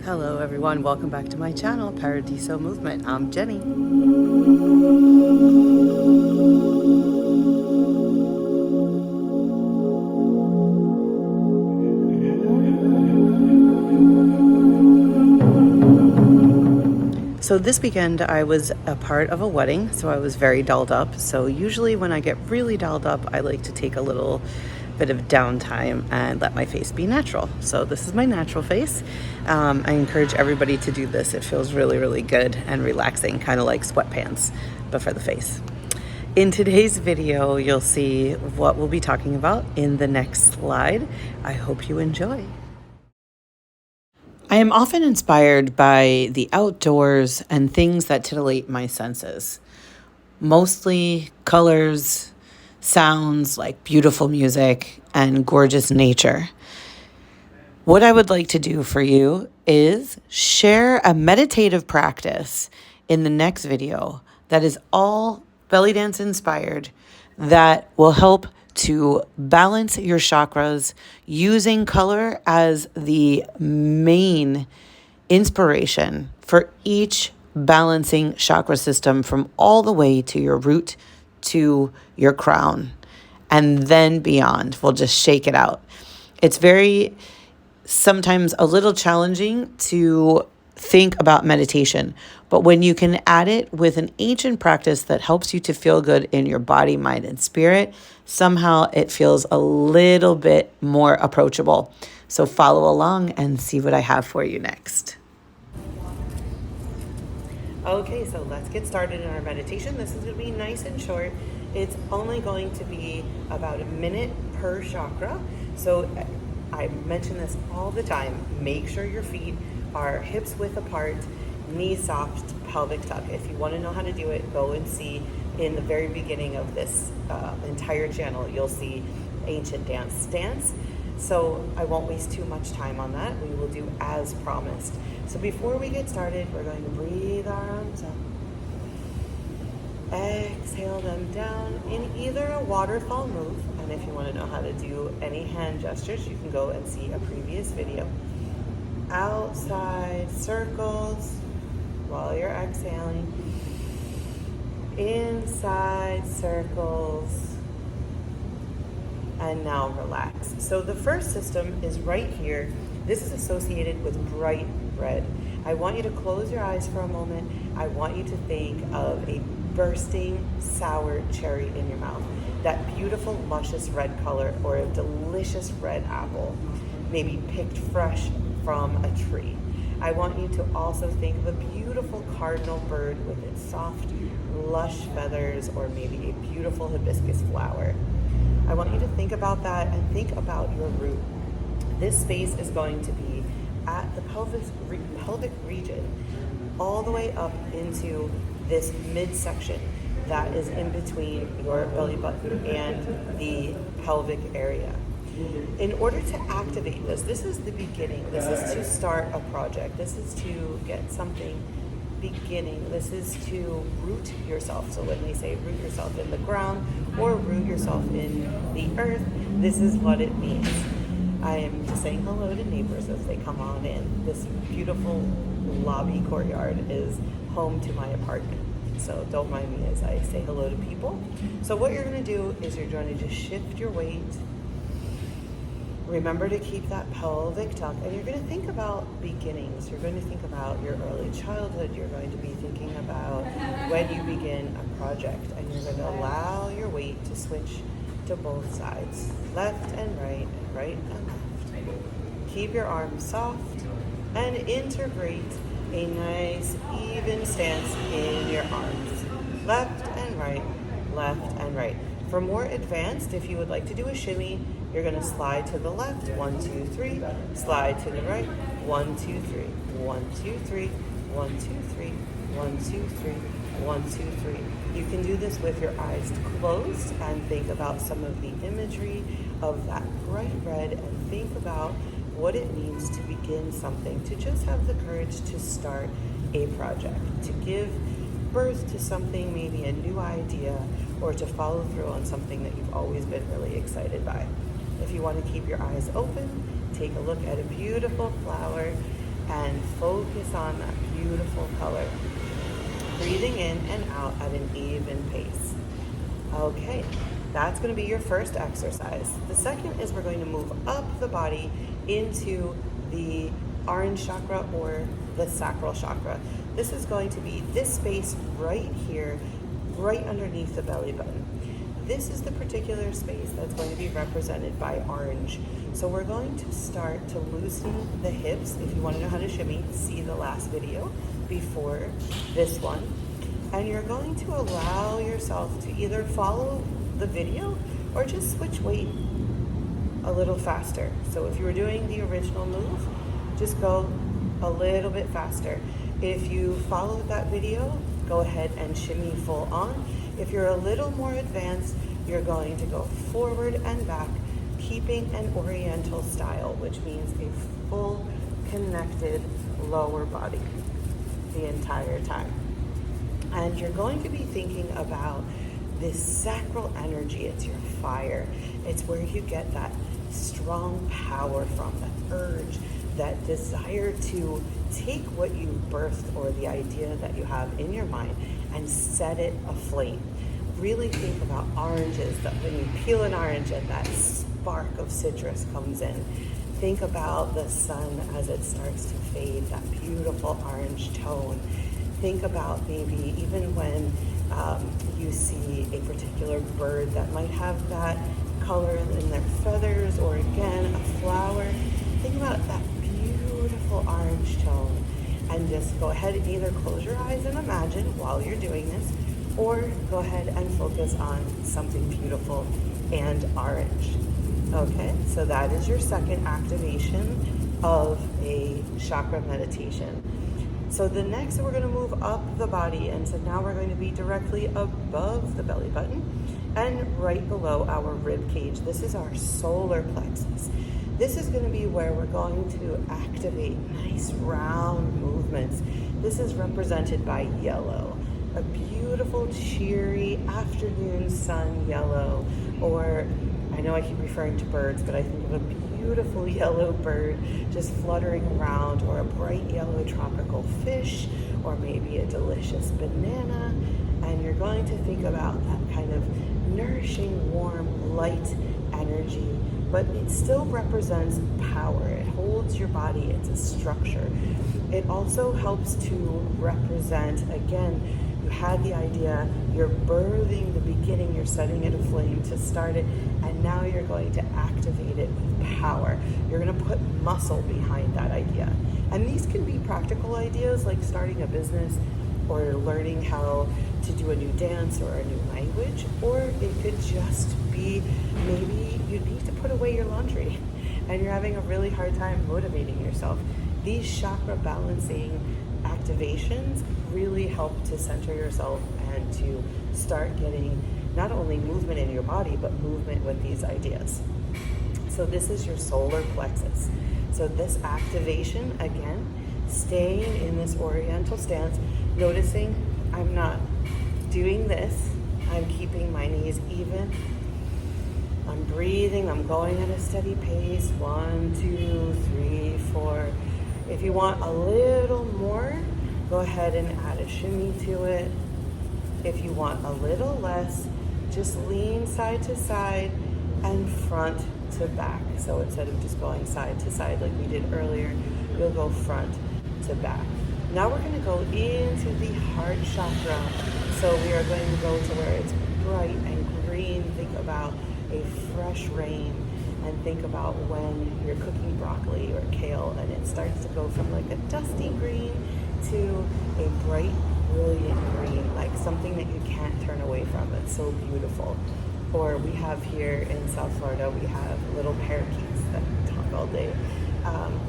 Hello everyone, welcome back to my channel, Paradiso Movement. I'm Jenny. So this weekend I was a part of a wedding, so I was very dolled up. So usually when I get really dolled up, I like to take a little bit of downtime and let my face be natural. So this is my natural face. I encourage everybody to do this. It feels really, really good and relaxing, kind of like sweatpants, but for the face. In today's video, you'll see what we'll be talking about in the next slide. I hope you enjoy. I am often inspired by the outdoors and things that titillate my senses. Mostly colors, sounds like beautiful music, and gorgeous nature. What I would like to do for you is share a meditative practice in the next video that is all belly dance inspired, that will help to balance your chakras using color as the main inspiration for each balancing chakra system from all the way to your root to your crown and then beyond. We'll just shake it out. It's very sometimes a little challenging to think about meditation, but when you can add it with an ancient practice that helps you to feel good in your body, mind, and spirit, somehow it feels a little bit more approachable. So follow along and see what I have for you next. Okay, so let's get started in our meditation. This is going to be nice and short. It's only going to be about a minute per chakra. So I mention this all the time. Make sure your feet are hips width apart, knees soft, pelvic tuck. If you want to know how to do it, go and see in the very beginning of this entire channel, you'll see ancient dance stance. So I won't waste too much time on that. We will do as promised. So before we get started, we're going to breathe our arms up. Exhale them down in either a waterfall move, and if you want to know how to do any hand gestures, you can go and see a previous video. Outside circles while you're exhaling. Inside circles. And now relax. So the first system is right here. This is associated with bright red. I want you to close your eyes for a moment. I want you to think of a bursting sour cherry in your mouth. That beautiful luscious red color, or a delicious red apple, maybe picked fresh from a tree. I want you to also think of a beautiful cardinal bird with its soft, lush feathers, or maybe a beautiful hibiscus flower. I want you to think about that and think about your root. This space is going to be at the pelvic region, all the way up into this midsection that is in between your belly button and the pelvic area. In order to activate this is the beginning. This is to start a project. This is to get something beginning. This is to root yourself. So when we say root yourself in the ground or root yourself in the earth, this is what it means. I am just saying hello to neighbors as they come on in. This beautiful lobby courtyard is home to my apartment. So don't mind me as I say hello to people. So what you're going to do is you're going to just shift your weight. Remember to keep that pelvic tuck, and you're going to think about beginnings. You're going to think about your early childhood. You're going to be thinking about when you begin a project, and you're going to allow your weight to switch to both sides, left and right and left. Keep your arms soft and integrate a nice even stance in your arms, left and right, left and right. For more advanced, if you would like to do a shimmy, you're going to slide to the left, 1, 2, 3, slide to the right, 1, 2, 3, 1, 2, 3, 1, 2, 3, 1, 2, 3, 1, 2, 3. You can do this with your eyes closed and think about some of the imagery of that bright red and think about what it means to begin something, to just have the courage to start a project, to give birth to something, maybe a new idea, or to follow through on something that you've always been really excited by. If you want to keep your eyes open, take a look at a beautiful flower and focus on that beautiful color. Breathing in and out at an even pace. Okay, that's going to be your first exercise. The second is we're going to move up the body into the orange chakra or the sacral chakra. This is going to be this space right here, right underneath the belly button. This is the particular space that's going to be represented by orange. So we're going to start to loosen the hips. If you want to know how to shimmy, see the last video before this one. And you're going to allow yourself to either follow the video or just switch weight a little faster. So if you were doing the original move, just go a little bit faster. If you followed that video, go ahead and shimmy full on. If you're a little more advanced, you're going to go forward and back, keeping an oriental style, which means a full connected lower body the entire time. And you're going to be thinking about this sacral energy. It's your fire. It's where you get that strong power from, that urge, that desire to take what you birthed or the idea that you have in your mind and set it aflame. Really think about oranges, that when you peel an orange and that spark of citrus comes in. Think about the sun as it starts to fade, that beautiful orange tone. Think about maybe even when you see a particular bird that might have that color in their feathers, or again, a flower. Think about that beautiful orange tone, and just go ahead and either close your eyes and imagine while you're doing this, or go ahead and focus on something beautiful and orange. Okay, so that is your second activation of a chakra meditation. So the next, we're going to move up the body, and so now we're going to be directly above the belly button and right below our rib cage. This is our solar plexus. This is going to be where we're going to activate nice round movements. This is represented by yellow, a beautiful cheery afternoon sun yellow, or I know I keep referring to birds, but I think of a beautiful yellow bird just fluttering around, or a bright yellow tropical fish, or maybe a delicious banana. And you're going to think about that kind of nourishing, warm, light energy, but it still represents power. It holds your body, it's a structure. It also helps to represent, again, you had the idea, you're birthing the beginning, you're setting it aflame to start it, and now you're going to activate it with power. You're going to put muscle behind that idea. And these can be practical ideas like starting a business, or learning how to do a new dance or a new language, or it could just be maybe you need to put away your laundry and you're having a really hard time motivating yourself. These chakra balancing activations really help to center yourself and to start getting not only movement in your body, but movement with these ideas. So this is your solar plexus. So this activation, again, staying in this oriental stance, noticing I'm not doing this, I'm keeping my knees even, I'm breathing, I'm going at a steady pace, 1, 2, 3, 4. If you want a little more, go ahead and add a shimmy to it. If you want a little less, just lean side to side and front to back. So instead of just going side to side like we did earlier, you'll go front to back. Now we're going to go into the heart chakra. So we are going to go to where it's bright and green. Think about a fresh rain, and think about when you're cooking broccoli or kale and it starts to go from like a dusty green to a bright, brilliant green, like something that you can't turn away from. It's so beautiful. Or we have here in South Florida, we have little parakeets that talk all day,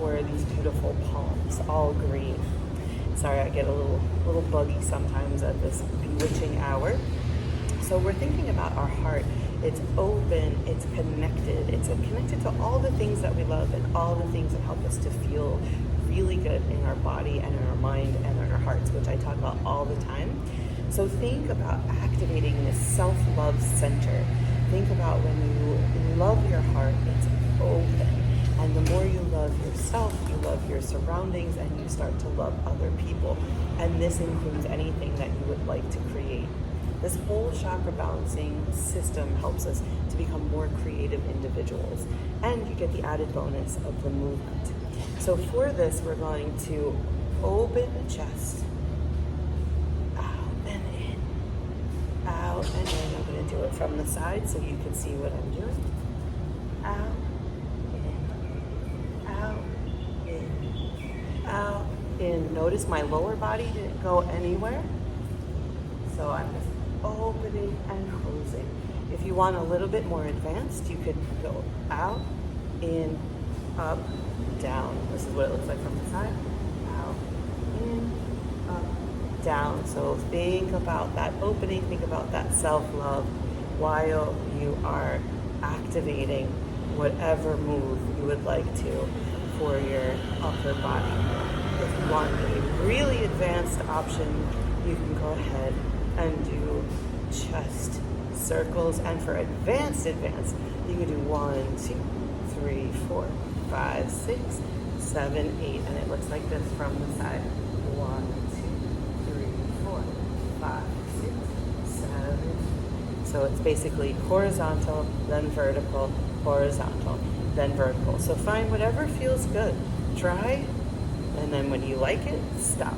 or these beautiful palms, all green. Sorry, I get a little buggy sometimes at this bewitching hour. So we're thinking about our heart. It's open, it's connected. It's connected to all the things that we love and all the things that help us to feel really good in our body and in our mind and in our hearts, which I talk about all the time. So think about activating this self-love center. Think about when you love your heart, it's open. And the more you love yourself, you love your surroundings, and you start to love other people. And this includes anything that you would like to create. This whole chakra balancing system helps us to become more creative individuals. And you get the added bonus of the movement. So for this, we're going to open the chest, out and in, out and in. I'm going to do it from the side so you can see what I'm doing. Out, in, out, in, out, in. Notice my lower body didn't go anywhere. So I'm just opening and closing. If you want a little bit more advanced, you could go out, in, up, down. This is what it looks like from the side. Out, in, up, down. So think about that opening, think about that self-love while you are activating whatever move you would like to for your upper body. If you want a really advanced option, you can go ahead and do chest circles. And for advanced, you can do 1, 2, 3, 4, 5, 6, 7, 8. And it looks like this from the side. 1, 2, 3, 4, 5, 6, 7. So it's basically horizontal, then vertical, horizontal, then vertical. So find whatever feels good. Try, and then when you like it, stop.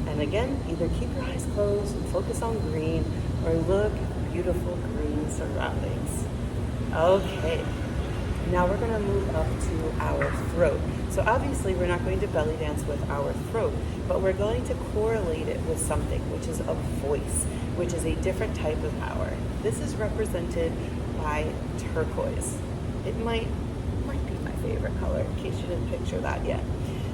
And again, either keep your eyes closed and focus on green, or look at beautiful green surroundings. Okay, now we're going to move up to our throat. So obviously we're not going to belly dance with our throat, but we're going to correlate it with something, which is a voice, which is a different type of power. This is represented by turquoise. It might be my favorite color, in case you didn't picture that yet.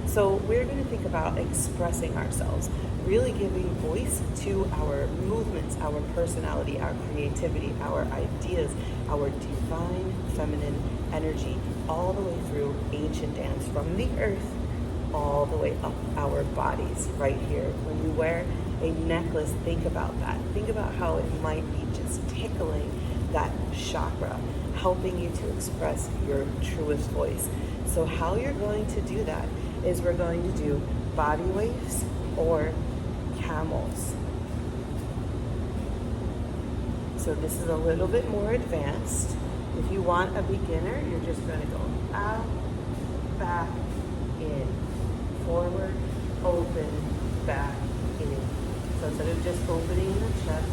So we're going to think about expressing ourselves, really giving voice to our movements, our personality, our creativity, our ideas, our divine feminine energy, all the way through ancient dance, from the earth all the way up our bodies right here. When you wear a necklace, think about that. Think about how it might be just tickling that chakra, helping you to express your truest voice. So how you're going to do that is we're going to do body waves or camels. So this is a little bit more advanced. If you want a beginner, you're just going to go out, back, in, forward, open, back, in. So instead of just opening the chest,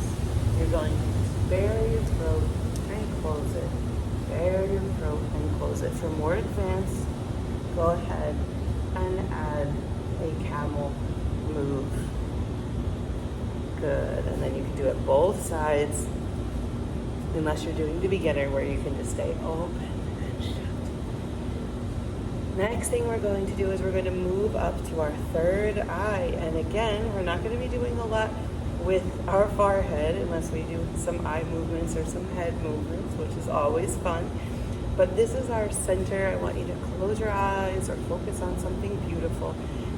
you're going to just bare your throat and close it. Bare your throat and close it. For more advanced, go ahead and add a camel move. Good. And then you can do it both sides, unless you're doing the beginner where you can just stay open and shut. Next thing we're going to do is we're going to move up to our third eye. And again, we're not going to be doing a lot with our forehead unless we do some eye movements or some head movements, which is always fun. But this is our center. I want you to close your eyes or focus on something beautiful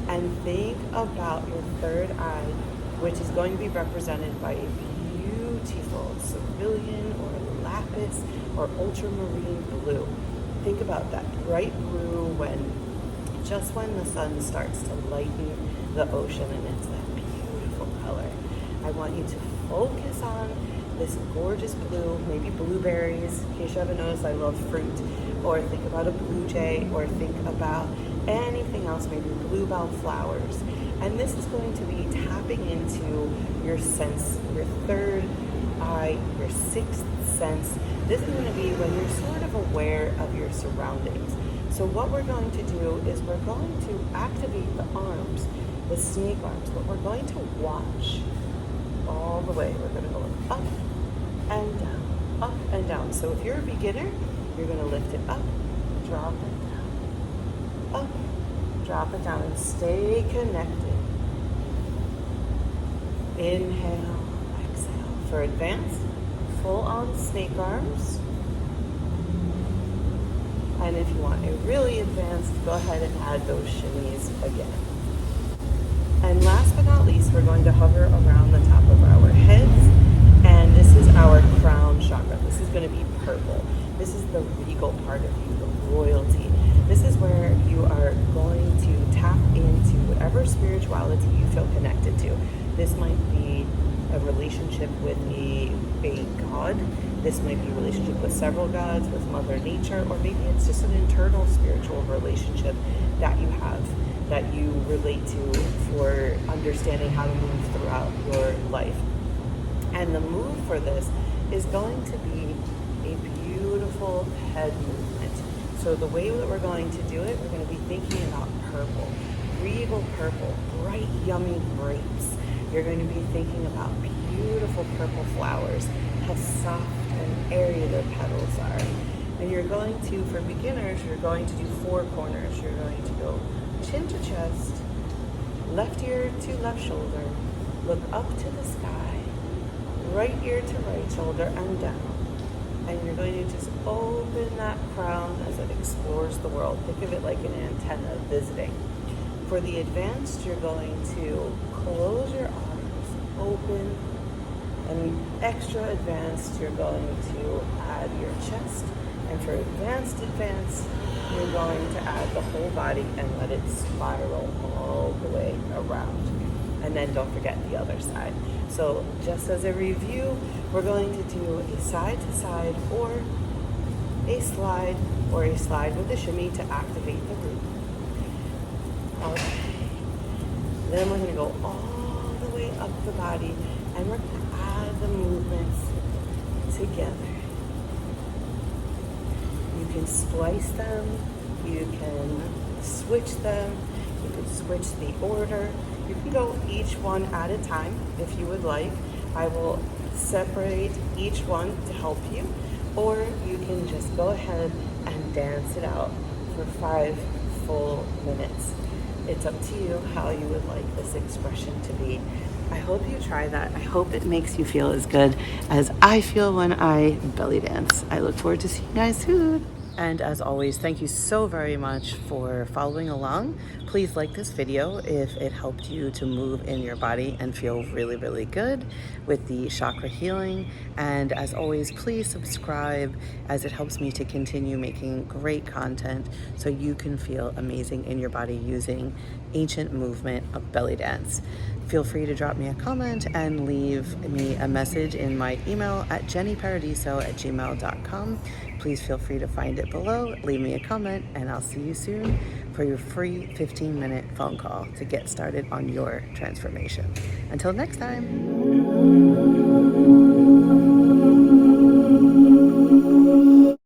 and think about your third eye, which is going to be represented by a beautiful cerulean or lapis or ultramarine blue. Think about that bright blue when the sun starts to lighten the ocean, and it's that beautiful color. I want you to focus on this gorgeous blue, maybe blueberries. In case you haven't noticed, I love fruit. Or think about a blue jay, or think about anything else, maybe bluebell flowers. And this is going to be tapping into your sense, your third eye, your sixth sense. This is going to be when you're sort of aware of your surroundings. So what we're going to do is we're going to activate the arms, the snake arms, but we're going to watch all the way. We're going to go up and down, up and down. So if you're a beginner, you're going to lift it up, drop it down, up, drop it down, and stay connected. Inhale, exhale. For advanced, full on snake arms. And if you want a really advanced, go ahead and add those shimmies again. And last but not least, we're going to hover around the top of our heads. And this is our crown chakra. This is going to be purple. This is the regal part of you, the royalty. This is where you are going to tap into whatever spirituality you feel connected to. This might be a relationship with a god. This might be a relationship with several gods, with Mother Nature, or maybe it's just an internal spiritual relationship that you have, that you relate to for understanding how to move throughout your life. And the move for this is going to be a beautiful head movement. So the way that we're going to do it, we're going to be thinking about purple, regal purple, bright, yummy grapes. You're going to be thinking about beautiful purple flowers, how soft and airy their petals are. And you're going to, for beginners, you're going to do 4 corners. You're going to go chin to chest, left ear to left shoulder, look up to the sky, right ear to right shoulder and down. And you're going to just open that crown as it explores the world. Think of it like an antenna visiting. For the advanced, you're going to close your arms, open, and extra advanced, you're going to add your chest. And for advanced, you're going to add the whole body and let it spiral all the way around. And then don't forget the other side. So just as a review, we're going to do a side to side or a slide with a shimmy to activate the root. Okay. Then we're going to go all the way up the body and we're going to add the movements together. You can splice them, you can switch them, you can switch the order. You can go each one at a time if you would like. I will separate each one to help you, or you can just go ahead and dance it out for 5 full minutes. It's up to you how you would like this expression to be. I hope you try that. I hope it makes you feel as good as I feel when I belly dance. I look forward to seeing you guys soon. And as always, thank you so very much for following along. Please like this video if it helped you to move in your body and feel really, really good with the chakra healing. And as always, please subscribe as it helps me to continue making great content so you can feel amazing in your body using ancient movement of belly dance. Feel free to drop me a comment and leave me a message in my email at jennyparadiso@gmail.com. Please feel free to find it below, leave me a comment, and I'll see you soon for your free 15-minute phone call to get started on your transformation. Until next time.